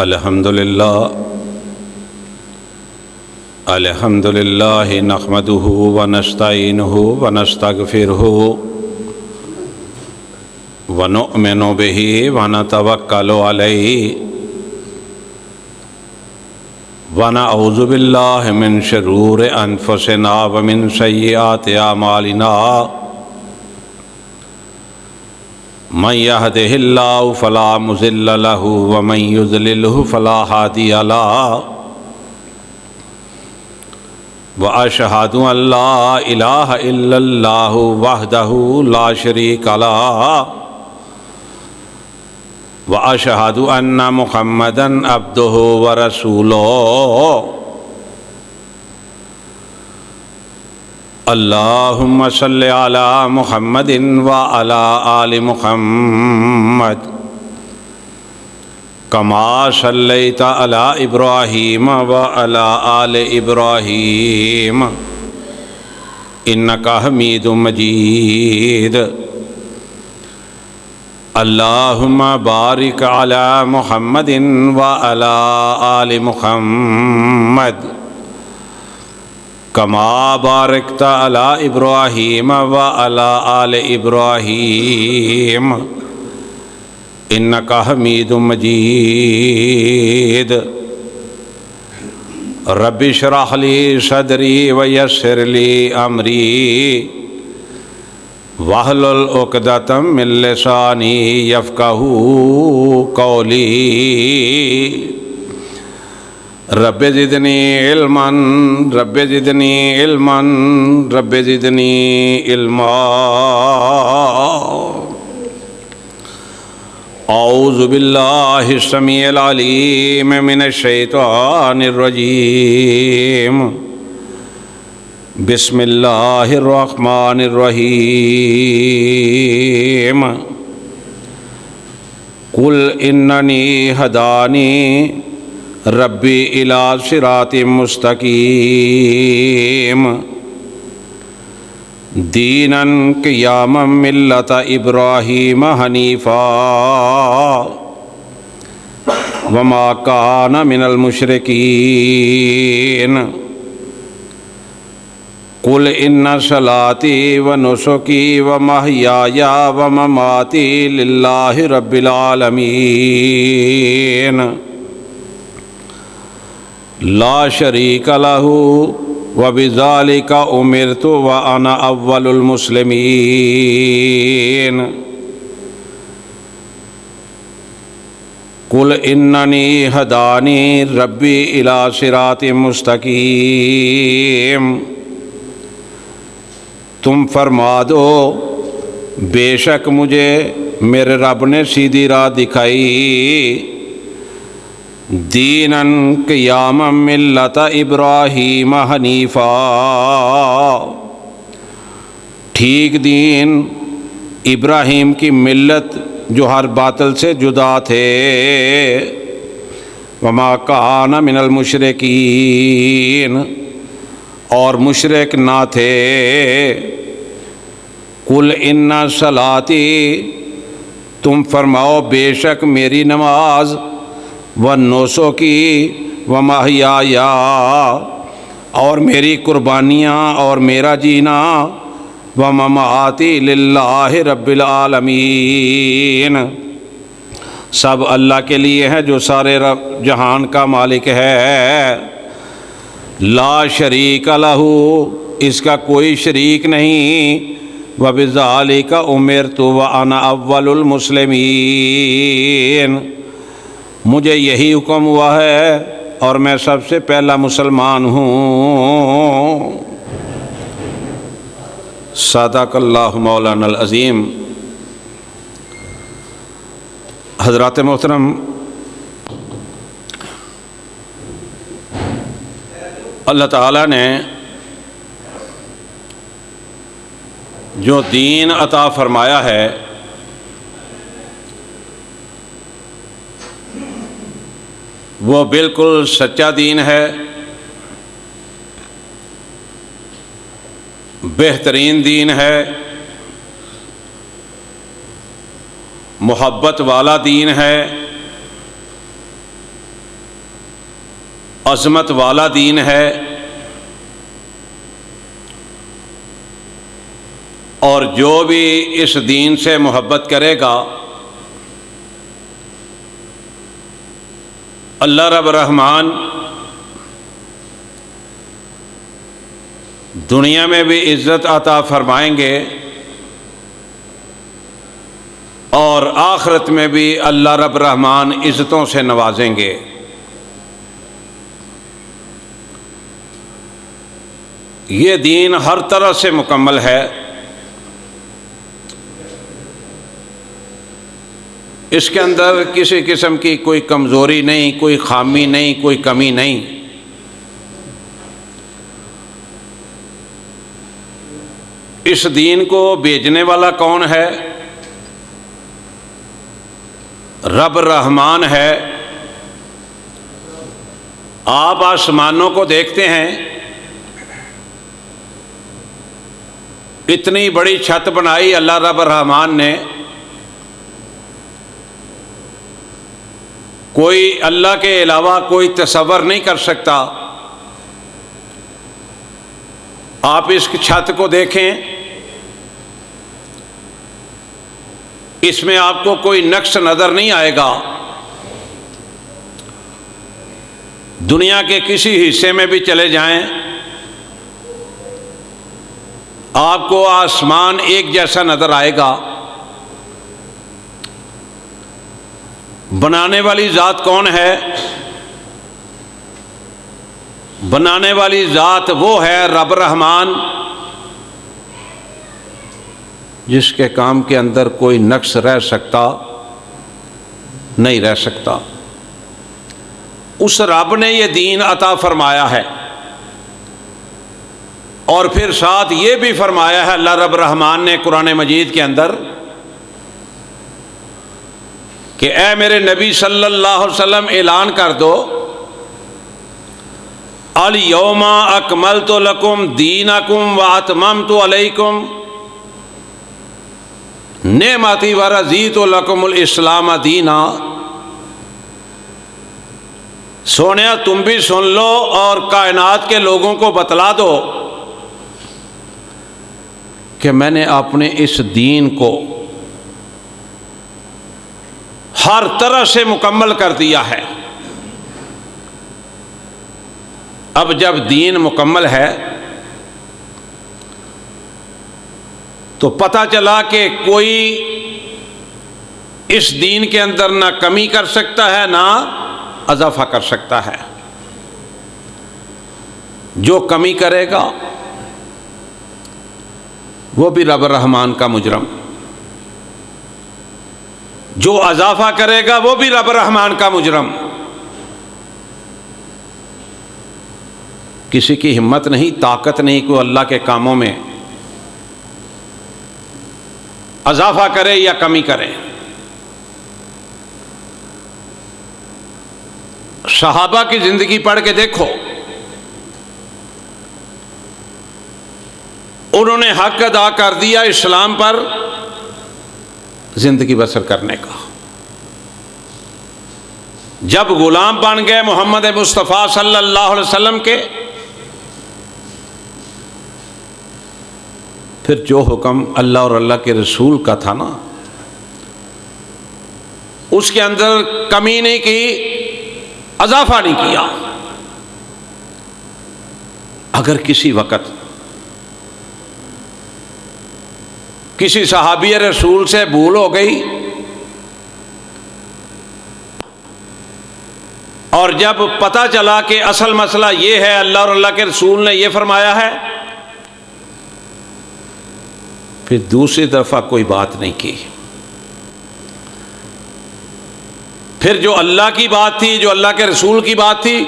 الحمدللہ نحمدہ ونستعینہ ونستغفرہ ونؤمن بہ ونتوکل علیہ ونعوذ باللہ من شرور انفسنا ومن سیئات اعمالنا من یہدہ اللہ فلا مضل لہ ومن یضللہ فلا ہادی لہ واشہد ان لا الہ الا اللہ وحدہ لا شریک لہ واشہد ان محمدا عبدہ ورسولہ اللہم صلی علی محمد وعلی آل محمد کما صلیت علی ابراہیم وعلی آل ابراہیم انکا حمید مجید اللہم بارک علی محمد وعلی آل محمد کما بارکت علی ابراہیم وعلی آل ابراہیم انکا حمید مجید رب اشرح لی صدری ویسر لی امری واحلل عقدۃ من لسانی یفقہوا قولی رب زدنی علما رب زدنی علما رب زدنی علما اعوذ باللہ السمیع العلیم من الشیطان الرجیم بسم اللہ الرحمن الرحیم قل اننی ہدانی ربی الی صراط مستقیم دینا قیاما ملت ابراہیم حنیفا وما کان من المشرکین قل ان صلاتی ونسکی ومحیای ومماتی للہ رب العالمین لا شریک لہ وبذالک امرت وانا اول المسلمین قل اننی ہدانی ربی الی صراط مستقیم تم فرما دو بے شک مجھے میرے رب نے سیدھی راہ دکھائی دیناً قیاما ملت ابراہیم حنیفا ٹھیک دین ابراہیم کی ملت جو ہر باطل سے جدا تھے وما کان من المشرکین اور مشرک نہ تھے قل ان صلاتی تم فرماؤ بے شک میری نماز ونسو کی ومحیای اور میری قربانیاں اور میرا جینا ومماتی للہ رب العالمین سب اللہ کے لیے ہے جو سارے جہان کا مالک ہے لا شریک لہ اس کا کوئی شریک نہیں وبذالک امرت وانا اول المسلمین مجھے یہی حکم ہوا ہے اور میں سب سے پہلا مسلمان ہوں صدق اللہ مولانا العظیم حضرات محترم اللہ تعالیٰ نے جو دین عطا فرمایا ہے وہ بالکل سچا دین ہے، بہترین دین ہے، محبت والا دین ہے، عظمت والا دین ہے، اور جو بھی اس دین سے محبت کرے گا اللہ رب الرحمن دنیا میں بھی عزت عطا فرمائیں گے اور آخرت میں بھی اللہ رب الرحمن عزتوں سے نوازیں گے۔ یہ دین ہر طرح سے مکمل ہے، اس کے اندر کسی قسم کی کوئی کمزوری نہیں، کوئی خامی نہیں، کوئی کمی نہیں۔ اس دین کو بھیجنے والا کون ہے؟ رب الرحمن ہے۔ آپ آسمانوں کو دیکھتے ہیں، اتنی بڑی چھت بنائی اللہ رب الرحمن نے، کوئی اللہ کے علاوہ کوئی تصور نہیں کر سکتا۔ آپ اس چھت کو دیکھیں، اس میں آپ کو کوئی نقص نظر نہیں آئے گا۔ دنیا کے کسی حصے میں بھی چلے جائیں، آپ کو آسمان ایک جیسا نظر آئے گا۔ بنانے والی ذات کون ہے؟ بنانے والی ذات وہ ہے رب الرحمن، جس کے کام کے اندر کوئی نقص رہ سکتا نہیں رہ سکتا۔ اس رب نے یہ دین عطا فرمایا ہے، اور پھر ساتھ یہ بھی فرمایا ہے اللہ رب الرحمن نے قرآن مجید کے اندر کہ اے میرے نبی صلی اللہ علیہ وسلم اعلان کر دو، الیوم اکملت لکم دینکم واتممت علیکم نعمتی ورضیت لکم الاسلام دینا۔ سونیا تم بھی سن لو اور کائنات کے لوگوں کو بتلا دو کہ میں نے اپنے اس دین کو ہر طرح سے مکمل کر دیا ہے۔ اب جب دین مکمل ہے تو پتہ چلا کہ کوئی اس دین کے اندر نہ کمی کر سکتا ہے نہ اضافہ کر سکتا ہے۔ جو کمی کرے گا وہ بھی رب الرحمن کا مجرم، جو اضافہ کرے گا وہ بھی رب الرحمن کا مجرم۔ کسی کی ہمت نہیں، طاقت نہیں کہ اللہ کے کاموں میں اضافہ کرے یا کمی کرے۔ صحابہ کی زندگی پڑھ کے دیکھو، انہوں نے حق ادا کر دیا اسلام پر زندگی بسر کرنے کا۔ جب غلام بن گئے محمد مصطفیٰ صلی اللہ علیہ وسلم کے، پھر جو حکم اللہ اور اللہ کے رسول کا تھا نا، اس کے اندر کمی نہیں کی، اضافہ نہیں کیا۔ اگر کسی وقت کسی صحابی رسول سے بھول ہو گئی اور جب پتہ چلا کہ اصل مسئلہ یہ ہے، اللہ اور اللہ کے رسول نے یہ فرمایا ہے، پھر دوسری دفعہ کوئی بات نہیں کی۔ پھر جو اللہ کی بات تھی، جو اللہ کے رسول کی بات تھی،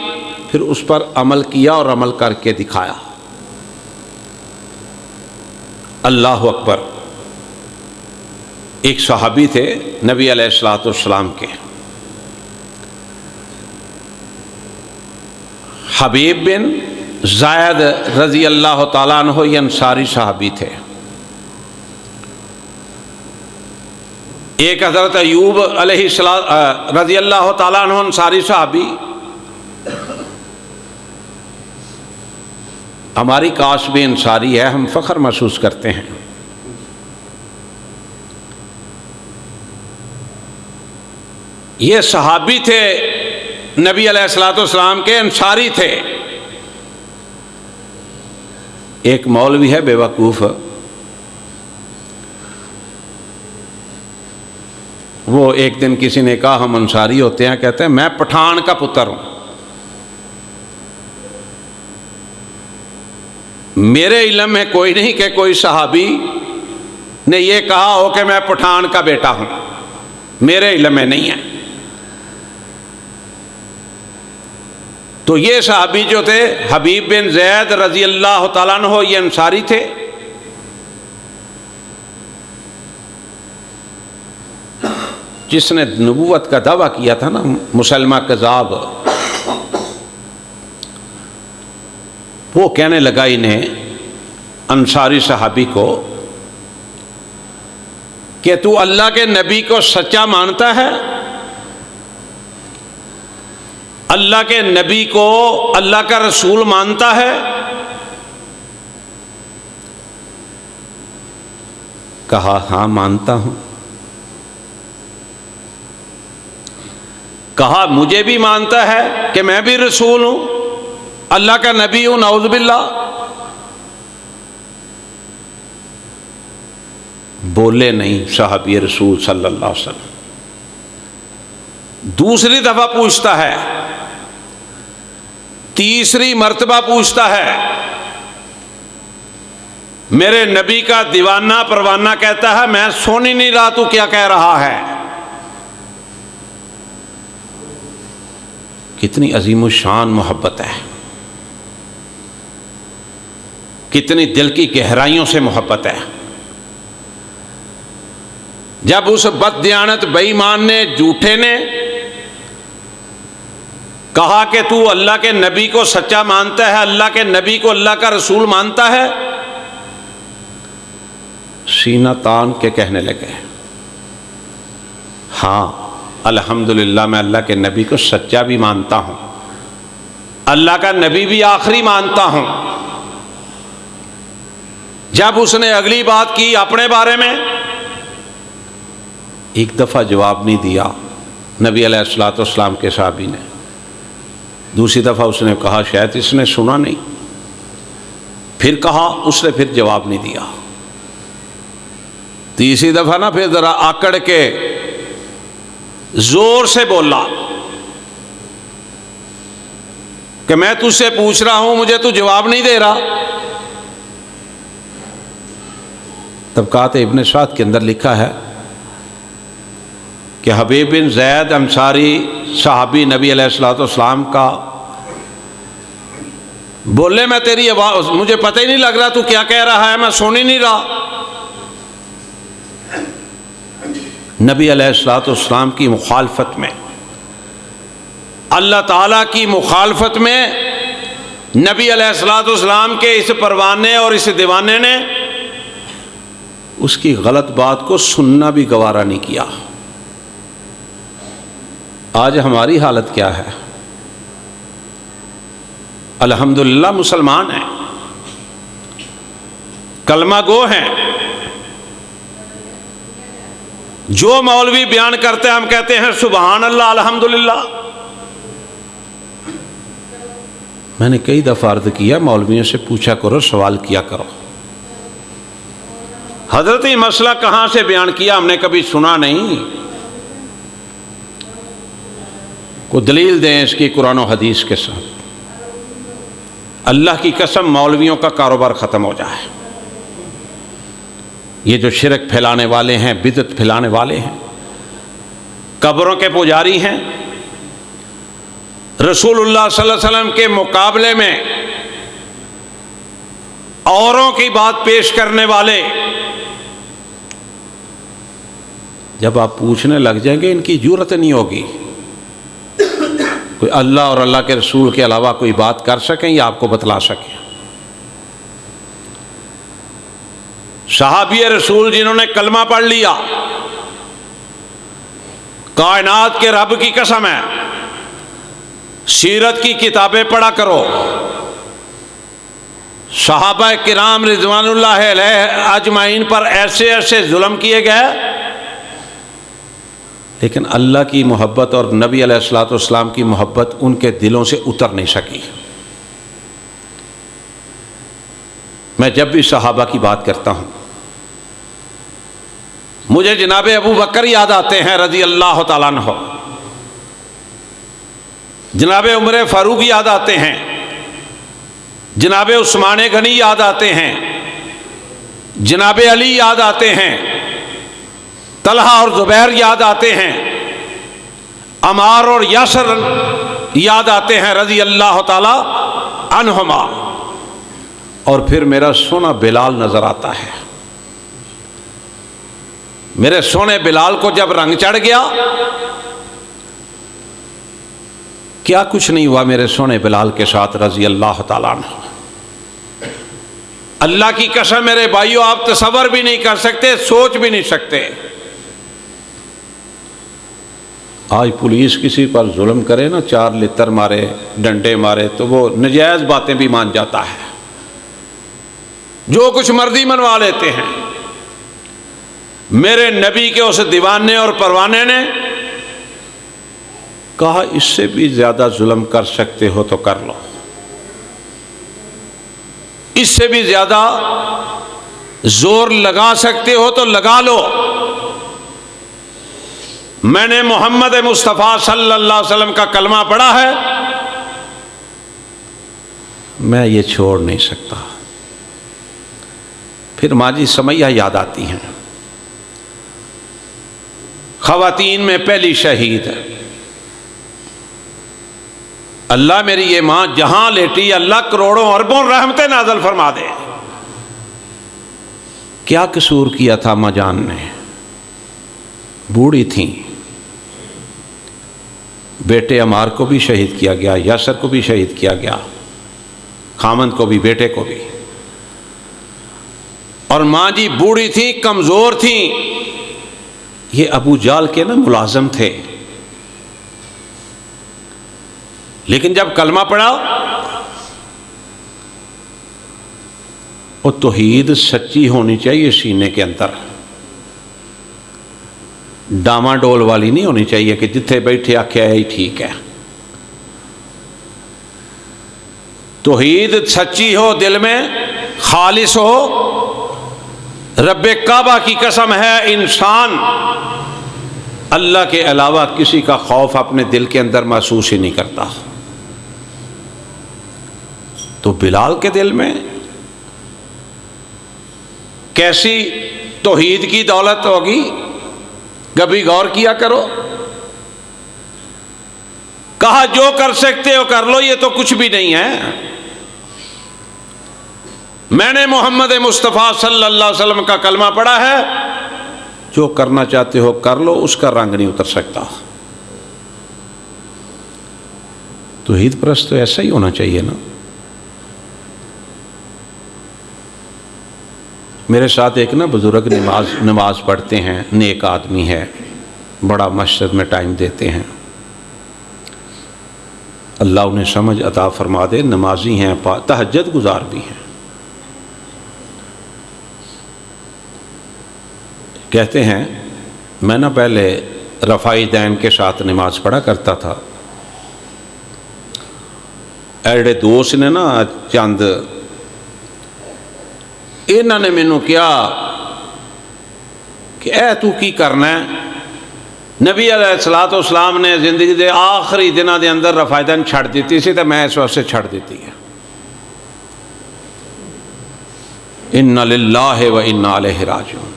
پھر اس پر عمل کیا اور عمل کر کے دکھایا۔ اللہ اکبر۔ ایک صحابی تھے نبی علیہ الصلوۃ والسلام کے، حبیب بن زید رضی اللہ تعالیٰ عنہ، یہ انصاری صحابی تھے۔ ایک حضرت ایوب علیہ السلام رضی اللہ تعالیٰ عنہ انصاری صحابی، ہماری کاسٹ بھی انصاری ہے، ہم فخر محسوس کرتے ہیں۔ یہ صحابی تھے، نبی علیہ الصلوۃ والسلام کے، انصاری تھے۔ ایک مولوی ہے بے وقوف، وہ ایک دن کسی نے کہا ہم انصاری ہوتے ہیں، کہتے ہیں میں پٹھان کا پتر ہوں، میرے علم میں کوئی نہیں کہ کوئی صحابی نے یہ کہا ہو کہ میں پٹھان کا بیٹا ہوں، میرے علم میں نہیں ہے۔ تو یہ صحابی جو تھے حبیب بن زید رضی اللہ تعالیٰ عنہ، یہ انصاری تھے۔ جس نے نبوت کا دعویٰ کیا تھا نا، مسلمہ کذاب، وہ کہنے لگا انہیں، انصاری صحابی کو، کہ تو اللہ کے نبی کو سچا مانتا ہے؟ اللہ کے نبی کو اللہ کا رسول مانتا ہے؟ کہا ہاں مانتا ہوں۔ کہا مجھے بھی مانتا ہے کہ میں بھی رسول ہوں، اللہ کا نبی ہوں، نعوذ باللہ۔ بولے نہیں صحابی رسول صلی اللہ علیہ وسلم۔ دوسری دفعہ پوچھتا ہے، تیسری مرتبہ پوچھتا ہے، میرے نبی کا دیوانہ پروانہ کہتا ہے میں سن ہی نہیں رہا تو کیا کہہ رہا ہے۔ کتنی عظیم الشان محبت ہے، کتنی دل کی گہرائیوں سے محبت ہے۔ جب اس بد دیانت بے ایمان نے، جھوٹے نے کہا کہ تو اللہ کے نبی کو سچا مانتا ہے، اللہ کے نبی کو اللہ کا رسول مانتا ہے، سینہ تان کے کہنے لگے ہاں الحمدللہ میں اللہ کے نبی کو سچا بھی مانتا ہوں، اللہ کا نبی بھی آخری مانتا ہوں۔ جب اس نے اگلی بات کی اپنے بارے میں، ایک دفعہ جواب نہیں دیا نبی علیہ الصلوۃ والسلام کے صحابی نے، دوسری دفعہ اس نے کہا شاید اس نے سنا نہیں، پھر کہا، اس نے پھر جواب نہیں دیا، تیسری دفعہ نا پھر ذرا آکڑ کے زور سے بولا کہ میں تجھ سے پوچھ رہا ہوں، مجھے تو جواب نہیں دے رہا۔ طبقات ابن سعد کے اندر لکھا ہے کہ حبیب بن زید انصاری صحابی نبی علیہ الصلوۃ والسلام کا بولے میں تیری آواز مجھے پتہ ہی نہیں لگ رہا تو کیا کہہ رہا ہے، میں سن ہی نہیں رہا۔ نبی علیہ الصلوۃ والسلام کی مخالفت میں، اللہ تعالیٰ کی مخالفت میں، نبی علیہ الصلوۃ والسلام کے اس پروانے اور اس دیوانے نے اس کی غلط بات کو سننا بھی گوارا نہیں کیا۔ آج ہماری حالت کیا ہے؟ الحمدللہ مسلمان ہیں، کلمہ گو ہیں، جو مولوی بیان کرتے ہیں ہم کہتے ہیں سبحان اللہ الحمدللہ۔ میں نے کئی دفعہ عرض کیا مولویوں سے پوچھا کرو، سوال کیا کرو، حضرت یہ مسئلہ کہاں سے بیان کیا، ہم نے کبھی سنا نہیں، کوئی دلیل دیں اس کی قرآن و حدیث کے ساتھ۔ اللہ کی قسم مولویوں کا کاروبار ختم ہو جائے۔ یہ جو شرک پھیلانے والے ہیں، بدعت پھیلانے والے ہیں، قبروں کے پجاری ہیں، رسول اللہ صلی اللہ علیہ وسلم کے مقابلے میں اوروں کی بات پیش کرنے والے، جب آپ پوچھنے لگ جائیں گے ان کی جرأت نہیں ہوگی کوئی اللہ اور اللہ کے رسول کے علاوہ کوئی بات کر سکیں یا آپ کو بتلا سکیں۔ صحابی رسول جنہوں نے کلمہ پڑھ لیا، کائنات کے رب کی قسم ہے، سیرت کی کتابیں پڑھا کرو، صحابہ کرام رضوان اللہ علیہ اجمعین پر ایسے ایسے ظلم کیے گئے، لیکن اللہ کی محبت اور نبی علیہ الصلوۃ والسلام کی محبت ان کے دلوں سے اتر نہیں سکی۔ میں جب بھی صحابہ کی بات کرتا ہوں مجھے جناب ابو بکر یاد آتے ہیں رضی اللہ تعالیٰ عنہ، جناب عمر فاروق یاد آتے ہیں، جناب عثمان غنی یاد آتے ہیں، جناب علی یاد آتے ہیں، طلحہ اور زبیر یاد آتے ہیں، عمار اور یاسر یاد آتے ہیں رضی اللہ تعالی عنہما، اور پھر میرا سونا بلال نظر آتا ہے۔ میرے سونے بلال کو جب رنگ چڑھ گیا، کیا کچھ نہیں ہوا میرے سونے بلال کے ساتھ رضی اللہ تعالیٰ عنہ۔ اللہ کی قسم میرے بھائیو، آپ تصور بھی نہیں کر سکتے، سوچ بھی نہیں سکتے۔ آج پولیس کسی پر ظلم کرے نا، 4 لتر مارے، ڈنڈے مارے، تو وہ نجائز باتیں بھی مان جاتا ہے، جو کچھ مرضی منوا لیتے ہیں۔ میرے نبی کے اس دیوانے اور پروانے نے کہا اس سے بھی زیادہ ظلم کر سکتے ہو تو کر لو، اس سے بھی زیادہ زور لگا سکتے ہو تو لگا لو، میں نے محمد مصطفیٰ صلی اللہ علیہ وسلم کا کلمہ پڑھا ہے، میں یہ چھوڑ نہیں سکتا۔ پھر ماجی سمیہ یاد آتی ہیں، خواتین میں پہلی شہید ہے۔ اللہ میری یہ ماں جہاں لیٹی، اللہ کروڑوں اربوں رحمتیں نازل فرما دے۔ کیا قصور کیا تھا ماں جان نے؟ بوڑھی تھیں، بیٹے عمار کو بھی شہید کیا گیا، یاسر کو بھی شہید کیا گیا، خامند کو بھی، بیٹے کو بھی، اور ماں جی بوڑھی تھی، کمزور تھیں۔ یہ ابو جال کے نا ملازم تھے، لیکن جب کلمہ پڑھا، وہ توحید سچی ہونی چاہیے سینے کے اندر، ڈاما ڈول والی نہیں ہونی چاہیے کہ جتھے بیٹھے آکھے ہی ٹھیک ہے۔ توحید سچی ہو، دل میں خالص ہو۔ رب کعبہ کی قسم ہے، انسان اللہ کے علاوہ کسی کا خوف اپنے دل کے اندر محسوس ہی نہیں کرتا۔ تو بلال کے دل میں کیسی توحید کی دولت ہوگی، کبھی غور کیا کرو۔ کہا جو کر سکتے ہو کر لو، یہ تو کچھ بھی نہیں ہے۔ میں نے محمد مصطفیٰ صلی اللہ علیہ وسلم کا کلمہ پڑھا ہے، جو کرنا چاہتے ہو کر لو، اس کا رنگ نہیں اتر سکتا۔ توحید پرست تو ایسا ہی ہونا چاہیے نا۔ میرے ساتھ ایک نا بزرگ نماز پڑھتے ہیں، نیک آدمی ہے، بڑا مسجد میں ٹائم دیتے ہیں، اللہ انہیں سمجھ عطا فرما دے، نمازی ہیں، تہجد گزار بھی ہیں۔ کہتے ہیں میں نا پہلے رفائی دین کے ساتھ نماز پڑھا کرتا تھا، ایڈے دوست نے نا چند انہوں نے مینوں کیا کہ اے تو کی کرنا ہے؟ نبی علیہ الصلوۃ والسلام نے زندگی دے آخری دنوں دے اندر رفائی دین چھڑ دیتی سی، تو میں اس واسطے چھڑ دیتی ہے۔ انا للہ و انا الیہ راجعون۔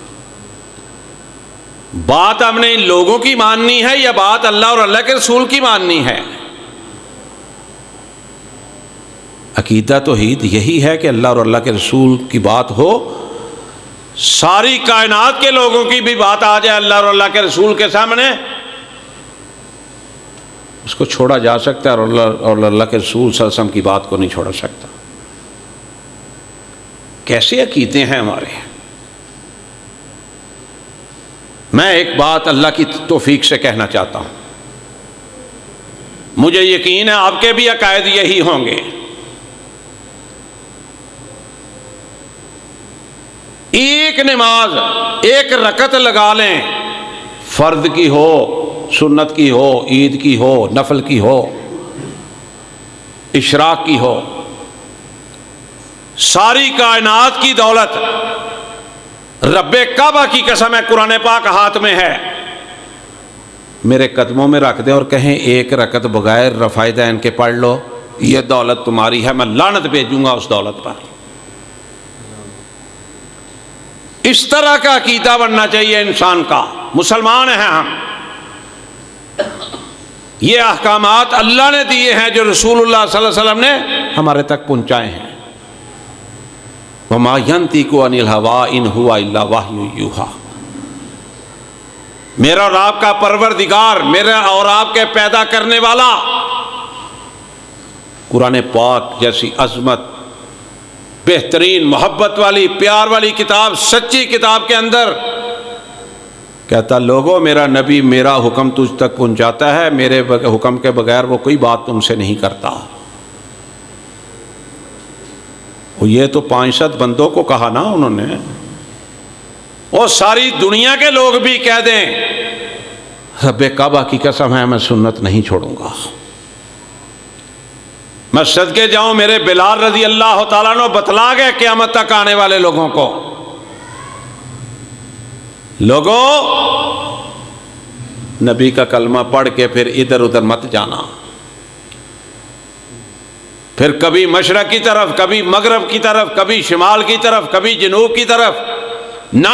بات ہم نے ان لوگوں کی ماننی ہے یا بات اللہ اور اللہ کے رسول کی ماننی ہے؟ عقیدہ توحید یہی ہے کہ اللہ اور اللہ کے رسول کی بات ہو، ساری کائنات کے لوگوں کی بھی بات آ جائے اللہ اور اللہ کے رسول کے سامنے، اس کو چھوڑا جا سکتا ہے، اور اللہ کے رسول صلی اللہ علیہ وسلم کی بات کو نہیں چھوڑا سکتا۔ کیسے عقیدے ہیں ہمارے؟ میں ایک بات اللہ کی توفیق سے کہنا چاہتا ہوں، مجھے یقین ہے آپ کے بھی عقائد یہی ہوں گے۔ ایک نماز ایک رکعت لگا لیں، فرض کی ہو، سنت کی ہو، عید کی ہو، نفل کی ہو، اشراق کی ہو، ساری کائنات کی دولت رب کعبہ کی قسم ہے، قرآن پاک ہاتھ میں ہے، میرے قدموں میں رکھ دیں اور کہیں ایک رکعت بغیر رفع دین کے پڑھ لو، یہ دولت تمہاری ہے، میں لعنت بھیجوں گا اس دولت پر۔ اس طرح کا عقیدہ بننا چاہیے انسان کا۔ مسلمان ہیں ہم، یہ احکامات اللہ نے دیے ہیں جو رسول اللہ صلی اللہ علیہ وسلم نے ہمارے تک پہنچائے ہیں۔ وَمَا يَنطِقُ عَنِ الْهَوَىٰ إِنْ هُوَ إِلَّا وَحْيٌ يُوحَىٰ، میرا اور آپ کا پروردگار، میرا اور آپ کے پیدا کرنے والا، قرآن پاک جیسی عظمت، بہترین محبت والی پیار والی کتاب، سچی کتاب کے اندر کہتا لوگو میرا نبی میرا حکم تجھ تک پہنچاتا ہے، میرے حکم کے بغیر وہ کوئی بات تم سے نہیں کرتا۔ یہ تو 500 بندوں کو کہا نا انہوں نے، اور ساری دنیا کے لوگ بھی کہہ دیں رب کعبہ کی قسم ہے میں سنت نہیں چھوڑوں گا، میں صدقے جاؤں میرے بلال رضی اللہ تعالیٰ عنہ بتلا گئے قیامت تک آنے والے لوگوں کو، لوگوں نبی کا کلمہ پڑھ کے پھر ادھر ادھر مت جانا، پھر کبھی مشرق کی طرف، کبھی مغرب کی طرف، کبھی شمال کی طرف، کبھی جنوب کی طرف، نہ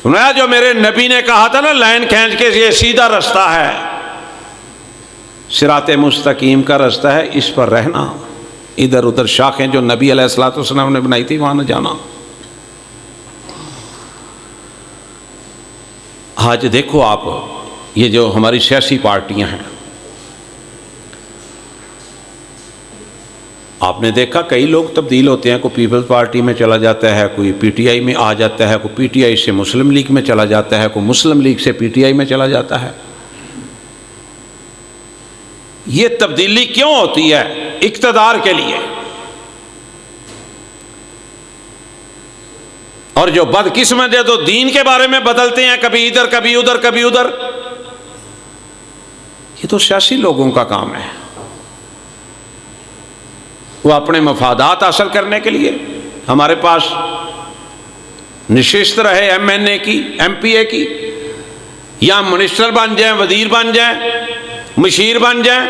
سنایا جو میرے نبی نے کہا تھا نا لائن کھینچ کے یہ سیدھا رستہ ہے، صراط مستقیم کا رستہ ہے، اس پر رہنا، ادھر ادھر شاخیں جو نبی علیہ الصلوۃ والسلام نے بنائی تھی وہاں نہ جانا۔ آج دیکھو آپ یہ جو ہماری سیاسی پارٹیاں ہیں، آپ نے دیکھا کئی لوگ تبدیل ہوتے ہیں، کوئی پیپلز پارٹی میں چلا جاتا ہے، کوئی پی ٹی آئی میں آ جاتا ہے، کوئی پی ٹی آئی سے مسلم لیگ میں چلا جاتا ہے، کوئی مسلم لیگ سے پی ٹی آئی میں چلا جاتا ہے۔ یہ تبدیلی کیوں ہوتی ہے؟ اقتدار کے لیے۔ اور جو بدقسمت ہے تو دین کے بارے میں بدلتے ہیں، کبھی ادھر کبھی ادھر کبھی ادھر، یہ تو سیاسی لوگوں کا کام ہے، وہ اپنے مفادات حاصل کرنے کے لیے ہمارے پاس نشست رہے، ایم این اے کی، ایم پی اے کی، یا منسٹر بن جائیں، وزیر بن جائیں، مشیر بن جائیں،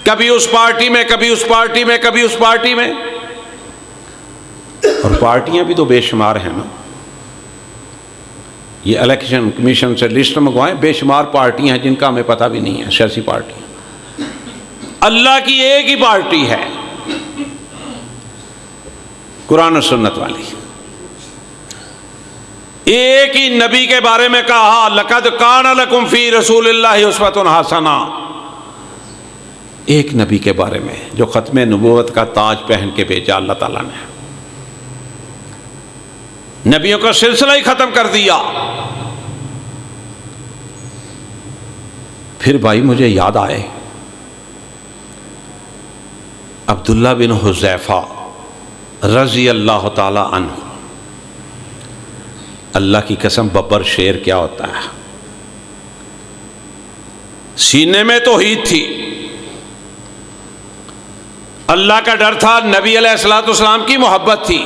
کبھی اس پارٹی میں کبھی اس پارٹی میں کبھی اس پارٹی میں، اور پارٹیاں بھی تو بے شمار ہیں نا، یہ الیکشن کمیشن سے لسٹ منگوائیں، بے شمار پارٹیاں ہیں جن کا ہمیں پتہ بھی نہیں ہے، سیاسی پارٹیاں۔ اللہ کی ایک ہی پارٹی ہے قرآن و سنت والی، ایک ہی نبی کے بارے میں کہا لقد کان لکم فی رسول اللہ اسوۃ حسنہ، ایک نبی کے بارے میں جو ختم نبوت کا تاج پہن کے بھیجا اللہ تعالیٰ نے، نبیوں کا سلسلہ ہی ختم کر دیا۔ پھر بھائی مجھے یاد آئے عبداللہ بن حذیفہ رضی اللہ تعالی عنہ، اللہ کی قسم ببر شیر کیا ہوتا ہے، سینے میں توحید تھی، اللہ کا ڈر تھا، نبی علیہ الصلوۃ والسلام کی محبت تھی،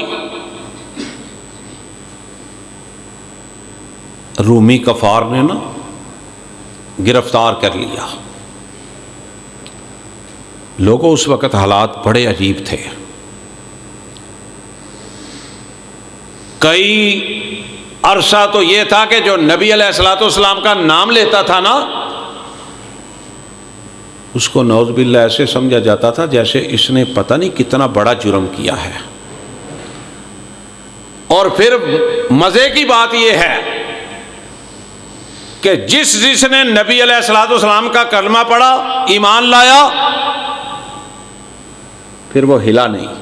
رومی کفار نے نا گرفتار کر لیا۔ لوگوں اس وقت حالات بڑے عجیب تھے، کئی عرصہ تو یہ تھا کہ جو نبی علیہ الصلوۃ والسلام کا نام لیتا تھا نا اس کو نعوذ باللہ ایسے سمجھا جاتا تھا جیسے اس نے پتہ نہیں کتنا بڑا جرم کیا ہے۔ اور پھر مزے کی بات یہ ہے کہ جس نے نبی علیہ الصلوۃ والسلام کا کلمہ پڑھا، ایمان لایا، پھر وہ ہلا نہیں۔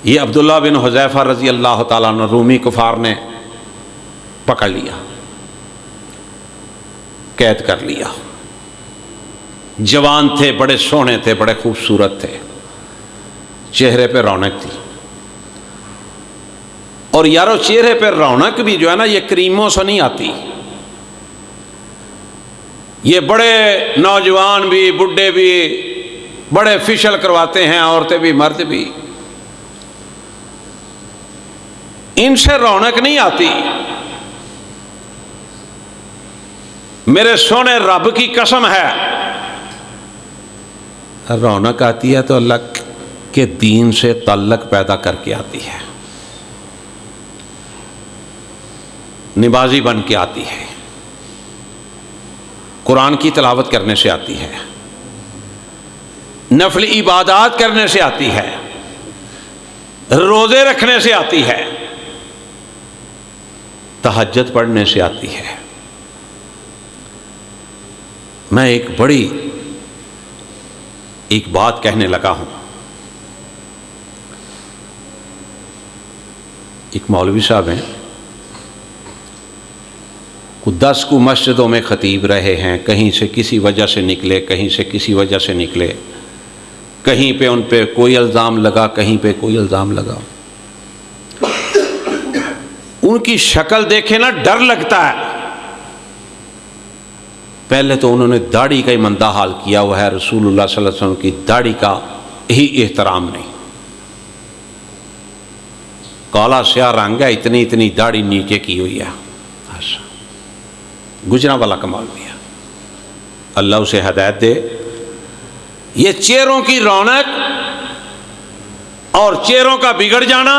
یہ عبداللہ بن حذیفہ رضی اللہ تعالیٰ عنہ رومی کفار نے پکڑ لیا، قید کر لیا۔ جوان تھے، بڑے سونے تھے، بڑے خوبصورت تھے، چہرے پہ رونق تھی، اور یارو چہرے پہ رونق بھی جو ہے نا یہ کریموں سے نہیں آتی. یہ بڑے نوجوان بھی بڈھے بھی بڑے فیشل کرواتے ہیں، عورتیں بھی مرد بھی، ان سے رونق نہیں آتی. میرے سونے رب کی قسم ہے، رونق آتی ہے تو اللہ کے دین سے تعلق پیدا کر کے آتی ہے، نمازی بن کے آتی ہے، قرآن کی تلاوت کرنے سے آتی ہے، نفل عبادات کرنے سے آتی ہے، روزے رکھنے سے آتی ہے، تہجد پڑھنے سے آتی ہے. میں ایک بات کہنے لگا ہوں. ایک مولوی صاحب ہیں، 10 کو مسجدوں میں خطیب رہے ہیں، کہیں سے کسی وجہ سے نکلے، کہیں سے کسی وجہ سے نکلے، کہیں پہ ان پہ کوئی الزام لگا، کہیں پہ کوئی الزام لگا. ان کی شکل دیکھے نا ڈر لگتا ہے. پہلے تو انہوں نے داڑھی کا ہی مندہ حال کیا ہوا ہے، رسول اللہ صلی اللہ علیہ وسلم کی داڑھی کا ہی احترام نہیں. کالا سیاہ رنگ ہے، اتنی داڑھی نیچے کی ہوئی ہے. گجرا والا کمال بھی ہے، اللہ اسے ہدایت دے. یہ چہروں کی رونق اور چہروں کا بگڑ جانا،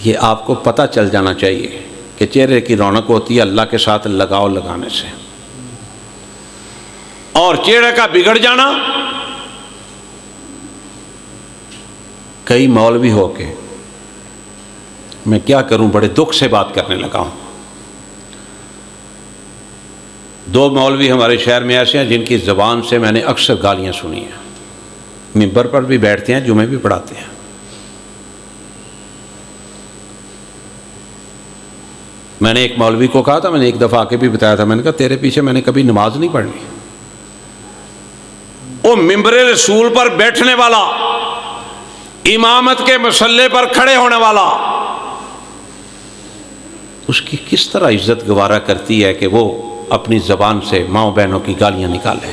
یہ آپ کو پتہ چل جانا چاہیے کہ چہرے کی رونق ہوتی ہے اللہ کے ساتھ لگاؤ لگانے سے، اور چہرے کا بگڑ جانا کئی مولوی ہو کے، میں کیا کروں، بڑے دکھ سے بات کرنے لگا ہوں. 2 مولوی ہمارے شہر میں ایسے ہیں جن کی زبان سے میں نے اکثر گالیاں سنی ہیں. منبر پر بھی بیٹھتے ہیں، جمعے بھی پڑھاتے ہیں. میں نے ایک مولوی کو کہا تھا، میں نے ایک دفعہ آ کے بھی بتایا تھا، میں نے کہا تیرے پیچھے میں نے کبھی نماز نہیں پڑھنی. وہ منبر رسول پر بیٹھنے والا، امامت کے مصلی پر کھڑے ہونے والا، اس کی کس طرح عزت گوارا کرتی ہے کہ وہ اپنی زبان سے ماؤں بہنوں کی گالیاں نکالے.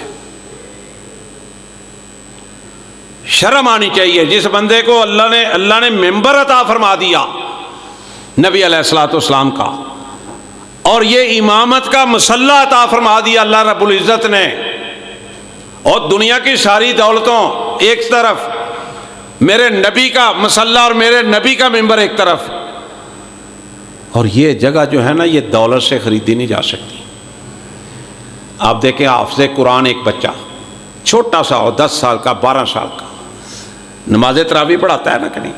شرم آنی چاہیے. جس بندے کو اللہ نے منبر عطا فرما دیا نبی علیہ الصلوۃ والسلام کا، اور یہ امامت کا مصلی عطا فرما دیا اللہ رب العزت نے، اور دنیا کی ساری دولتوں ایک طرف، میرے نبی کا مصلی اور میرے نبی کا منبر ایک طرف، اور یہ جگہ جو ہے نا یہ دولت سے خریدی نہیں جا سکتی. آپ دیکھیں حافظ قرآن ایک بچہ چھوٹا سا ہو، 10 سال کا 12 سال کا، نماز تراویح پڑھاتا ہے نا، کہ نہیں؟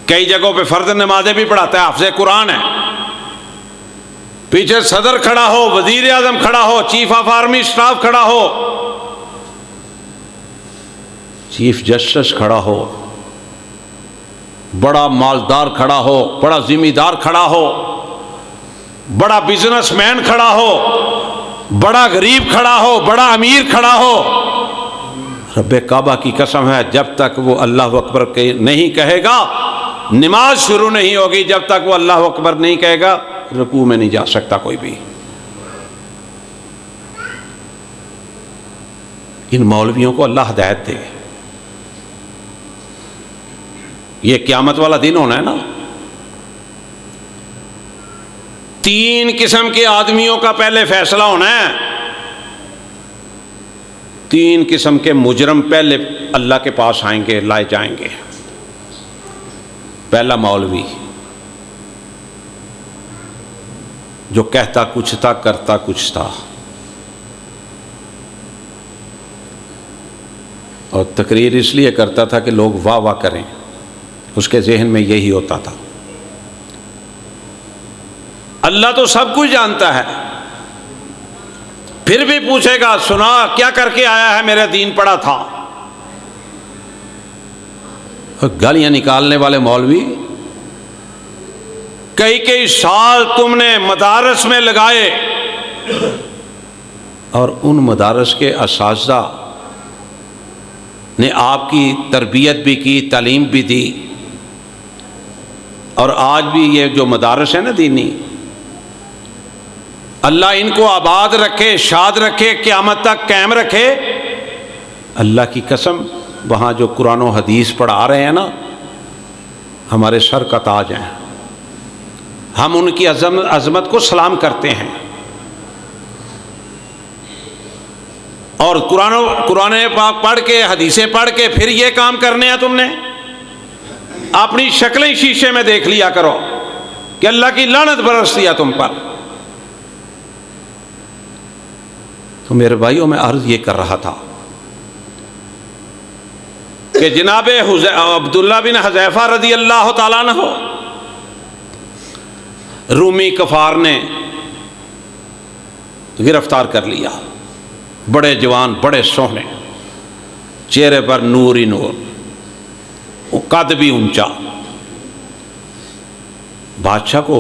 کئی جگہوں پہ فرض نمازیں بھی پڑھاتا ہے، حافظ قرآن ہے. پیچھے صدر کھڑا ہو، وزیر اعظم کھڑا ہو، چیف آف آرمی اسٹاف کھڑا ہو، چیف جسٹس کھڑا ہو، بڑا مالدار کھڑا ہو، بڑا ذمہ دار کھڑا ہو، بڑا بزنس مین کھڑا ہو، بڑا غریب کھڑا ہو، بڑا امیر کھڑا ہو. رب کعبہ کی قسم ہے جب تک وہ اللہ اکبر نہیں کہے گا نماز شروع نہیں ہوگی. جب تک وہ اللہ اکبر نہیں کہے گا رکوع میں نہیں جا سکتا کوئی بھی. ان مولویوں کو اللہ ہدایت دے. یہ قیامت والا دن ہونا ہے نا، 3 قسم کے آدمیوں کا پہلے فیصلہ ہونا ہے. 3 قسم کے مجرم پہلے اللہ کے پاس آئیں گے، لائے جائیں گے. پہلا مولوی جو کہتا کچھ تھا کرتا کچھ تھا، اور تقریر اس لیے کرتا تھا کہ لوگ واہ واہ کریں، اس کے ذہن میں یہی ہوتا تھا. اللہ تو سب کچھ جانتا ہے، پھر بھی پوچھے گا سنا کیا کر کے آیا ہے، میرا دین پڑھا تھا. گالیاں نکالنے والے مولوی، کئی سال تم نے مدارس میں لگائے، اور ان مدارس کے اساتذہ نے آپ کی تربیت بھی کی، تعلیم بھی دی، اور آج بھی یہ جو مدارس ہیں نا دینی، اللہ ان کو آباد رکھے، شاد رکھے، قیامت تک قائم رکھے۔ اللہ کی قسم وہاں جو قرآن و حدیث پڑھا رہے ہیں نا، ہمارے سر کا تاج ہیں، ہم ان کی عظمت کو سلام کرتے ہیں۔ اور قرآن پاک پڑھ کے، حدیثیں پڑھ کے پھر یہ کام کرنے ہیں تم نے؟ اپنی شکلیں شیشے میں دیکھ لیا کرو کہ اللہ کی لعنت برستی ہے تم پر۔ تو میرے بھائیوں، میں عرض یہ کر رہا تھا کہ جناب عبداللہ بن حذیفہ رضی اللہ تعالیٰ عنہ رومی کفار نے گرفتار کر لیا، بڑے جوان، بڑے سوہنے، چہرے پر نور ہی نور، قد بھی اونچا۔ بادشاہ کو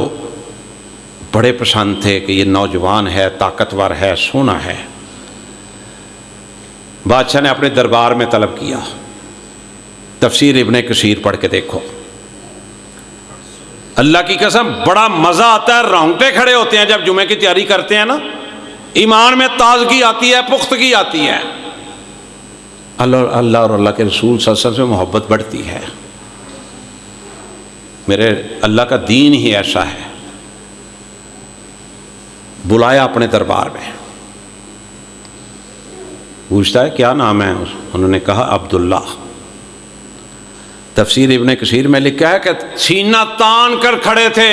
بڑے پسند تھے کہ یہ نوجوان ہے، طاقتور ہے، سونا ہے۔ بادشاہ نے اپنے دربار میں طلب کیا۔ تفسیر ابن کثیر پڑھ کے دیکھو، اللہ کی قسم بڑا مزہ آتا ہے، رونگٹے کھڑے ہوتے ہیں جب جمعے کی تیاری کرتے ہیں نا، ایمان میں تازگی آتی ہے، پختگی آتی ہے، اللہ اور اللہ کے رسول صلی اللہ علیہ وسلم سے محبت بڑھتی ہے۔ میرے اللہ کا دین ہی ایسا ہے۔ بلایا اپنے دربار میں، پوچھتا ہے کیا نام ہے؟ انہوں نے کہا عبداللہ۔ تفسیر ابن کثیر میں لکھا ہے کہ سینہ تان کر کھڑے تھے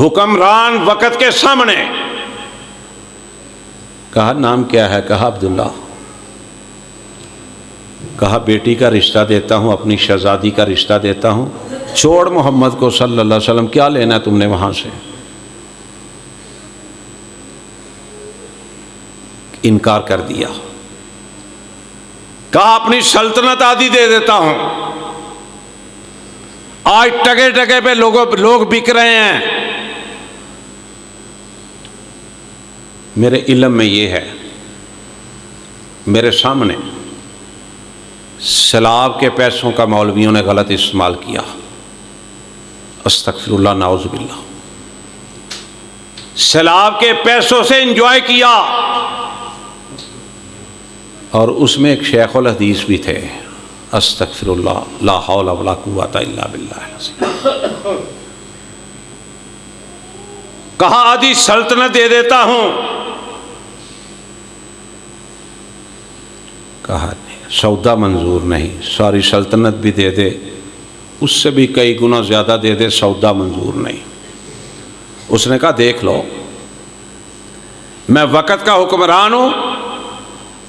حکمران وقت کے سامنے۔ کہا نام کیا ہے؟ کہا عبداللہ۔ کہا بیٹی کا رشتہ دیتا ہوں، اپنی شہزادی کا رشتہ دیتا ہوں، چھوڑ محمد کو صلی اللہ علیہ وسلم، کیا لینا ہے تم نے وہاں سے؟ انکار کر دیا۔ کہا اپنی سلطنت آدھی دے دیتا ہوں، آج ٹگے ٹگے پہ لوگ بک رہے ہیں۔ میرے علم میں یہ ہے، میرے سامنے سیلاب کے پیسوں کا مولویوں نے غلط استعمال کیا، استغفر اللہ، نعوذ باللہ۔ سیلاب کے پیسوں سے انجوائے کیا، اور اس میں ایک شیخ الحدیث بھی تھے، استغفر اللہ، لا حول ولا قوۃ الا باللہ۔ کہا آدھی سلطنت دے دیتا ہوں۔ کہا سودا منظور نہیں، ساری سلطنت بھی دے دے، اس سے بھی کئی گنا زیادہ دے دے، سودا منظور نہیں۔ اس نے کہا دیکھ لو، میں وقت کا حکمران ہوں،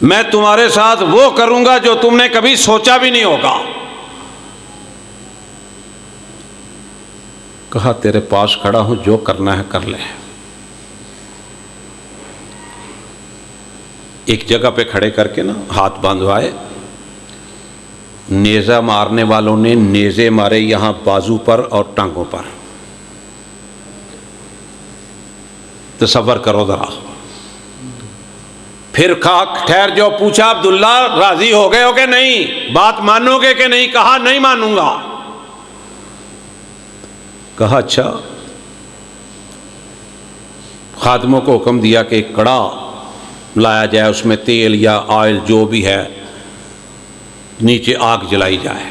میں تمہارے ساتھ وہ کروں گا جو تم نے کبھی سوچا بھی نہیں ہوگا۔ کہا تیرے پاس کھڑا ہوں، جو کرنا ہے کر لے۔ ایک جگہ پہ کھڑے کر کے نا ہاتھ باندھوائے، نیزہ مارنے والوں نے نیزے مارے یہاں بازو پر اور ٹانگوں پر۔ تصور کرو ذرا۔ پھر کہا ٹھہر جو، پوچھا عبداللہ راضی ہو گئے ہو کہ نہیں، بات مانو گے کہ نہیں؟ کہا نہیں مانوں گا۔ کہا اچھا۔ خادموں کو حکم دیا کہ ایک کڑا لایا جائے، اس میں تیل یا آئل جو بھی ہے، نیچے آگ جلائی جائے۔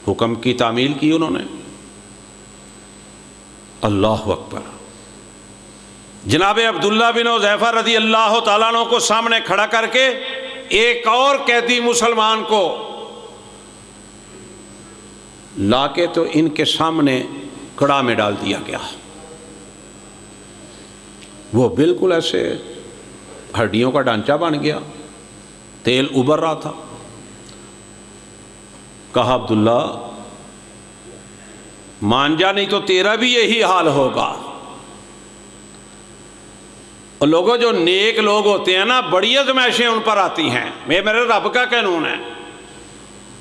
حکم کی تعمیل کی انہوں نے۔ اللہ اکبر۔ جناب عبداللہ بن حذیفہ رضی اللہ تعالیٰ عنہ کو سامنے کھڑا کر کے ایک اور قیدی مسلمان کو لا کے تو ان کے سامنے کڑا میں ڈال دیا گیا۔ وہ بالکل ایسے ہڈیوں کا ڈھانچہ بن گیا، تیل ابھر رہا تھا۔ کہا عبداللہ مان جا، نہیں تو تیرا بھی یہی حال ہوگا۔ اور لوگوں جو نیک لوگ ہوتے ہیں نا، بڑی آزمائشیں ان پر آتی ہیں، میرے رب کا قانون ہے۔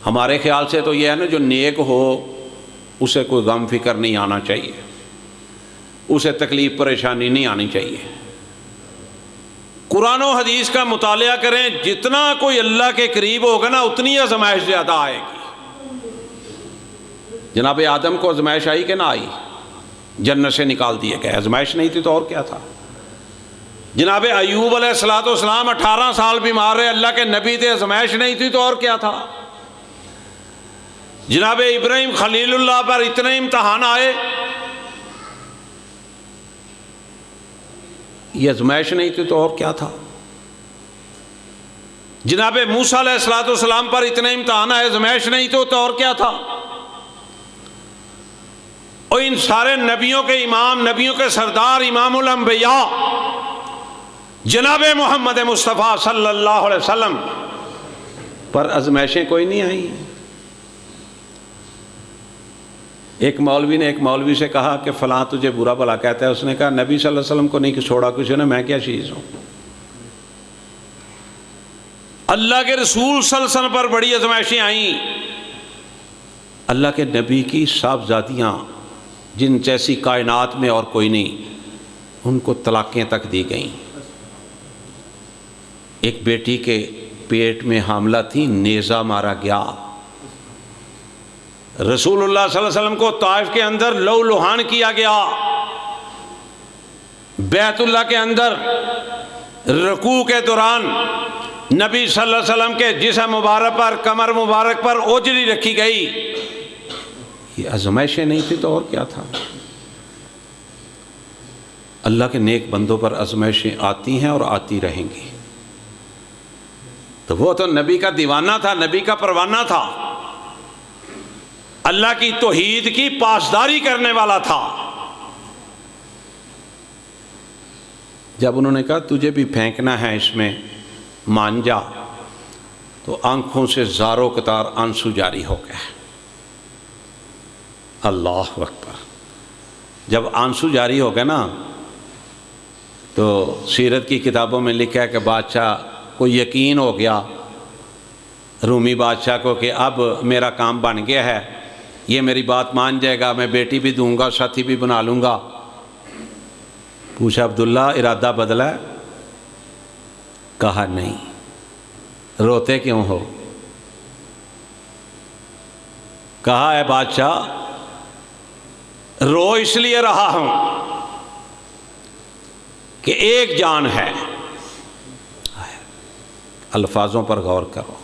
ہمارے خیال سے تو یہ ہے نا، جو نیک ہو اسے کوئی غم فکر نہیں آنا چاہیے، اسے تکلیف پریشانی نہیں آنی چاہیے، قرآن و حدیث کا مطالعہ کریں، جتنا کوئی اللہ کے قریب ہوگا نا اتنی آزمائش زیادہ آئے گی۔ جناب آدم کو آزمائش آئی کہ نہ آئی؟ جنت سے نکال دیے گئے، آزمائش نہیں تھی تو اور کیا تھا؟ جناب ایوب علیہ السلام 18 سال بیمار رہے، اللہ کے نبی تھے، آزمائش نہیں تھی تو اور کیا تھا؟ جناب ابراہیم خلیل اللہ پر اتنے امتحان آئے، یہ آزمائش نہیں تھی تو اور کیا تھا؟ جناب موسیٰ علیہ السلام پر اتنے امتحان آئے، آزمائش نہیں تھی تو اور کیا تھا؟ اور ان سارے نبیوں کے امام، نبیوں کے سردار، امام الانبیاء جناب محمد مصطفیٰ صلی اللہ علیہ وسلم پر آزمائشیں کوئی نہیں آئیں۔ ایک مولوی نے ایک مولوی سے کہا کہ فلاں تجھے برا بھلا کہتا ہے، اس نے کہا نبی صلی اللہ علیہ وسلم کو نہیں چھوڑا کسی نے، میں کیا چیز ہوں؟ اللہ کے رسول صلی اللہ علیہ وسلم پر بڑی آزمائشیں آئیں، اللہ کے نبی کی صاحبزادیاں جن جیسی کائنات میں اور کوئی نہیں، ان کو طلاقیں تک دی گئیں۔ ایک بیٹی کے پیٹ میں حاملہ تھی، نیزہ مارا گیا۔ رسول اللہ صلی اللہ علیہ وسلم کو طائف کے اندر لو لہان کیا گیا، بیت اللہ کے اندر رکوع کے دوران نبی صلی اللہ علیہ وسلم کے جسم مبارک پر، کمر مبارک پر اوجری رکھی گئی۔ یہ آزمائشیں نہیں تھی تو اور کیا تھا؟ اللہ کے نیک بندوں پر آزمائشیں آتی ہیں اور آتی رہیں گی۔ تو وہ تو نبی کا دیوانہ تھا، نبی کا پروانہ تھا، اللہ کی توحید کی پاسداری کرنے والا تھا۔ جب انہوں نے کہا تجھے بھی پھینکنا ہے اس میں، مان جا، تو آنکھوں سے زاروں قطار آنسو جاری ہو گئے۔ اللہ اکبر۔ جب آنسو جاری ہو گئے نا تو سیرت کی کتابوں میں لکھا ہے کہ بادشاہ کو یقین ہو گیا، رومی بادشاہ کو، کہ اب میرا کام بن گیا ہے، یہ میری بات مان جائے گا، میں بیٹی بھی دوں گا، ساتھی بھی بنا لوں گا۔ پوچھا عبداللہ ارادہ بدلا ہے؟ کہا نہیں۔ روتے کیوں ہو؟ کہا اے بادشاہ رو اس لیے رہا ہوں کہ ایک جان ہے۔ الفاظوں پر غور کرو،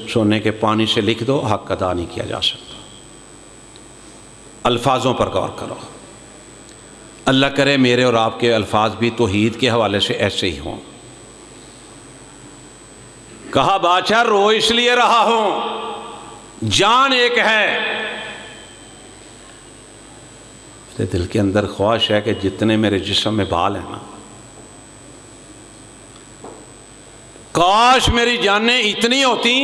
سونے کے پانی سے لکھ دو، حق ادا نہیں کیا جا سکتا۔ الفاظوں پر غور کرو، اللہ کرے میرے اور آپ کے الفاظ بھی توحید کے حوالے سے ایسے ہی ہوں۔ کہا بادشاہ رو اس لیے رہا ہوں، جان ایک ہے۔ میرے دل کے اندر خواہش ہے کہ جتنے میرے جسم میں بال ہیں نا، کاش میری جانیں اتنی ہوتی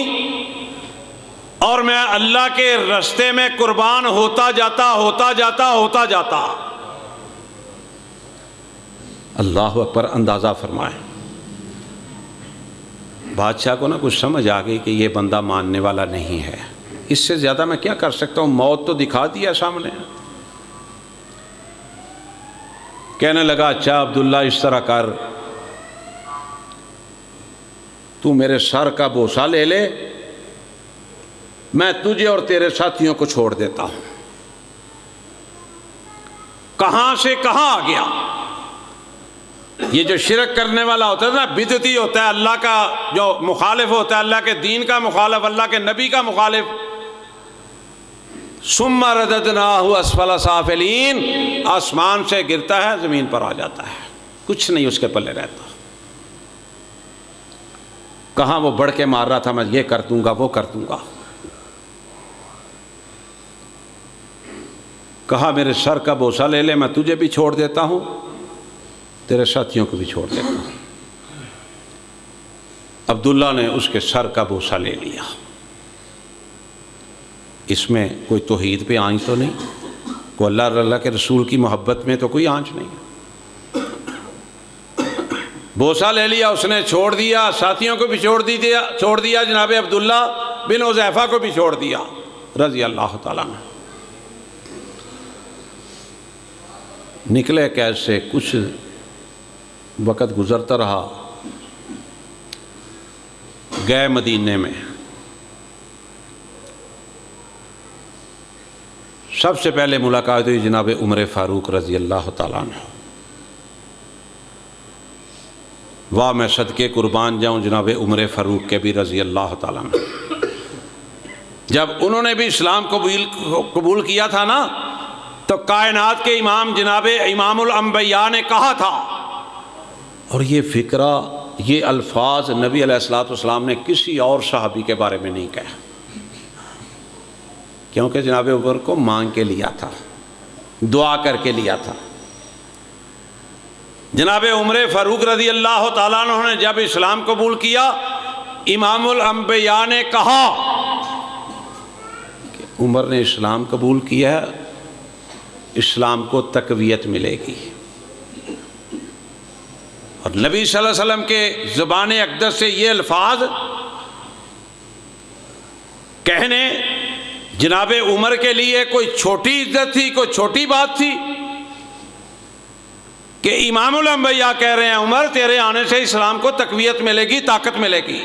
اور میں اللہ کے راستے میں قربان ہوتا جاتا۔ اللہ اکبر۔ اندازہ فرمائیں، بادشاہ کو نا کچھ سمجھ آ گئی کہ یہ بندہ ماننے والا نہیں ہے، اس سے زیادہ میں کیا کر سکتا ہوں، موت تو دکھا دیا سامنے۔ کہنے لگا اچھا عبداللہ اس طرح کر، تو میرے سر کا بوسہ لے لے، میں تجھے اور تیرے ساتھیوں کو چھوڑ دیتا ہوں۔ کہاں سے کہاں آ گیا؟ یہ جو شرک کرنے والا ہوتا ہے نا، بدعتی ہوتا ہے، اللہ کا جو مخالف ہوتا ہے، اللہ کے دین کا مخالف، اللہ کے نبی کا مخالف، ثم رددناہ اسفل سافلین، آسمان سے گرتا ہے زمین پر آ جاتا ہے، کچھ نہیں اس کے پلے رہتا۔ کہاں وہ بڑھ کے مار رہا تھا میں یہ کر دوں گا، وہ کر دوں گا۔ کہا میرے سر کا بوسہ لے لے، میں تجھے بھی چھوڑ دیتا ہوں، تیرے ساتھیوں کو بھی چھوڑ دیتا ہوں۔ عبداللہ نے اس کے سر کا بوسہ لے لیا۔ اس میں کوئی توحید پہ آنچ تو نہیں، کوئی اللہ کے رسول کی محبت میں تو کوئی آنچ نہیں۔ بوسہ لے لیا اس نے، چھوڑ دیا، ساتھیوں کو بھی چھوڑ دیا، جناب عبداللہ بن حذیفہ کو بھی چھوڑ دیا رضی اللہ تعالیٰ عنہ۔ نکلے کیسے؟ کچھ وقت گزرتا رہا، گئے مدینے میں، سب سے پہلے ملاقات ہوئی جناب عمر فاروق رضی اللہ تعالیٰ عنہ۔ واہ میں صدقے قربان جاؤں جناب عمر فاروق کے بھی رضی اللہ تعالیٰ عنہ۔ جب انہوں نے بھی اسلام قبول کیا تھا نا، تو کائنات کے امام جناب امام الانبیاء نے کہا تھا، اور یہ فکرہ، یہ الفاظ نبی علیہ الصلوۃ والسلام نے کسی اور صحابی کے بارے میں نہیں کہا، کیونکہ جناب عمر کو مانگ کے لیا تھا، دعا کر کے لیا تھا۔ جناب عمر فاروق رضی اللہ تعالیٰ عنہ نے جب اسلام قبول کیا، امام الانبیاء نے کہا کہ عمر نے اسلام قبول کیا ہے، اسلام کو تقویت ملے گی۔ اور نبی صلی اللہ علیہ وسلم کے زبان اقدس سے یہ الفاظ کہنے جناب عمر کے لیے کوئی چھوٹی عزت تھی، کوئی چھوٹی بات تھی کہ امام الانبیاء کہہ رہے ہیں عمر تیرے آنے سے اسلام کو تقویت ملے گی، طاقت ملے گی۔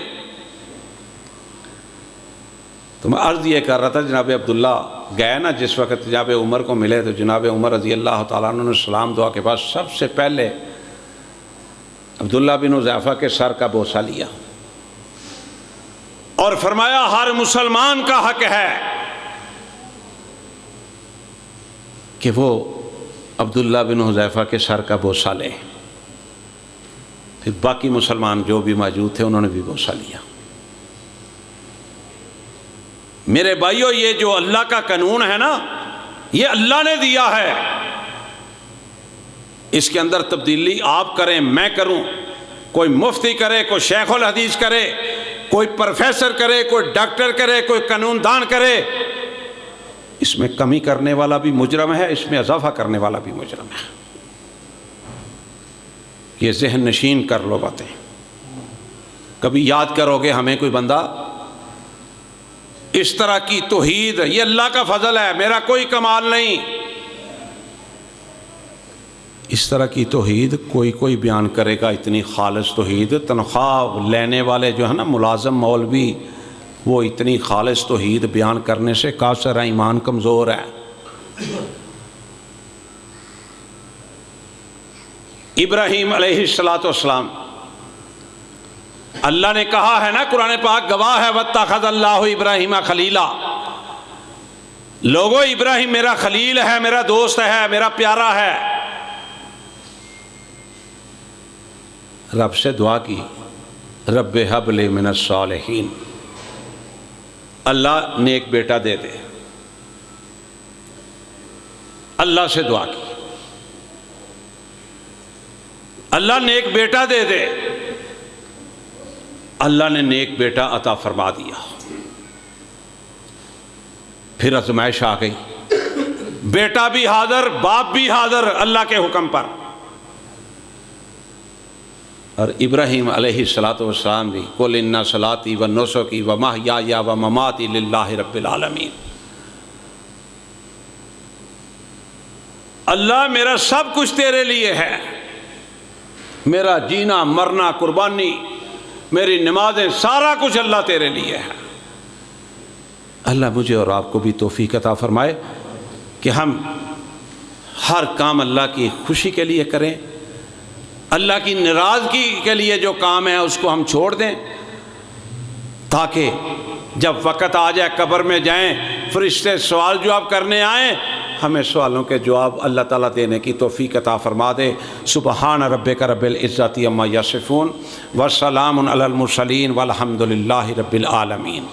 تو میں عرض یہ کر رہا تھا، جناب عبداللہ گئے نا جس وقت جناب عمر کو ملے، تو جناب عمر رضی اللہ تعالیٰ عنہ نے سلام دعا کے بعد سب سے پہلے عبداللہ بن حذیفہ کے سر کا بوسہ لیا اور فرمایا ہر مسلمان کا حق ہے کہ وہ عبداللہ بن حذیفہ کے سر کا بوسہ لے۔ پھر باقی مسلمان جو بھی موجود تھے انہوں نے بھی بوسہ لیا۔ میرے بھائیو، یہ جو اللہ کا قانون ہے نا، یہ اللہ نے دیا ہے، اس کے اندر تبدیلی آپ کریں، میں کروں، کوئی مفتی کرے، کوئی شیخ الحدیث کرے، کوئی پروفیسر کرے، کوئی ڈاکٹر کرے، کوئی قانون دان کرے، اس میں کمی کرنے والا بھی مجرم ہے، اس میں اضافہ کرنے والا بھی مجرم ہے۔ یہ ذہن نشین کر لو باتیں، کبھی یاد کرو گے ہمیں کوئی بندہ اس طرح کی توحید، یہ اللہ کا فضل ہے، میرا کوئی کمال نہیں، اس طرح کی توحید کوئی بیان کرے گا، اتنی خالص توحید، تنخواہ لینے والے جو ہے نا ملازم مولوی، وہ اتنی خالص توحید بیان کرنے سے قاصر ہے، ایمان کمزور ہے۔ ابراہیم علیہ السلام، اللہ نے کہا ہے نا، قرآن پاک گواہ ہے، وَاتَّخَذَ اللَّهُ إِبْرَاهِيمَ خَلِيلًا، لوگو ابراہیم میرا خلیل ہے، میرا دوست ہے، میرا پیارا ہے۔ رب سے دعا کی، رب ہب لی من الصالحین، اللہ نیک بیٹا دے دے، اللہ سے دعا کی، اللہ نیک بیٹا دے دے، اللہ نے نیک بیٹا عطا فرما دیا۔ پھر آزمائش آ گئی، بیٹا بھی حاضر، باپ بھی حاضر اللہ کے حکم پر، اور ابراہیم علیہ السلام بھی قُلْ إِنَّ صَلَاتِي وَنُسُكِي وَمَحْيَايَ وَمَمَاتِي لِلَّهِ رَبِّ الْعَالَمِينَ، اللہ میرا سب کچھ تیرے لیے ہے، میرا جینا مرنا قربانی، میری نمازیں، سارا کچھ اللہ تیرے لیے ہے۔ اللہ مجھے اور آپ کو بھی توفیق عطا فرمائے کہ ہم ہر کام اللہ کی خوشی کے لیے کریں، اللہ کی ناراضگی کے لیے جو کام ہے اس کو ہم چھوڑ دیں، تاکہ جب وقت آ جائے قبر میں جائیں، فرشتے سوال جواب کرنے آئیں، ہمیں سوالوں کے جواب اللہ تعالیٰ دینے کی توفیق عطا فرما دے۔ سبحان ربک رب العزت عما یصفون، وسلام علی المرسلین والحمد للہ رب العالمین۔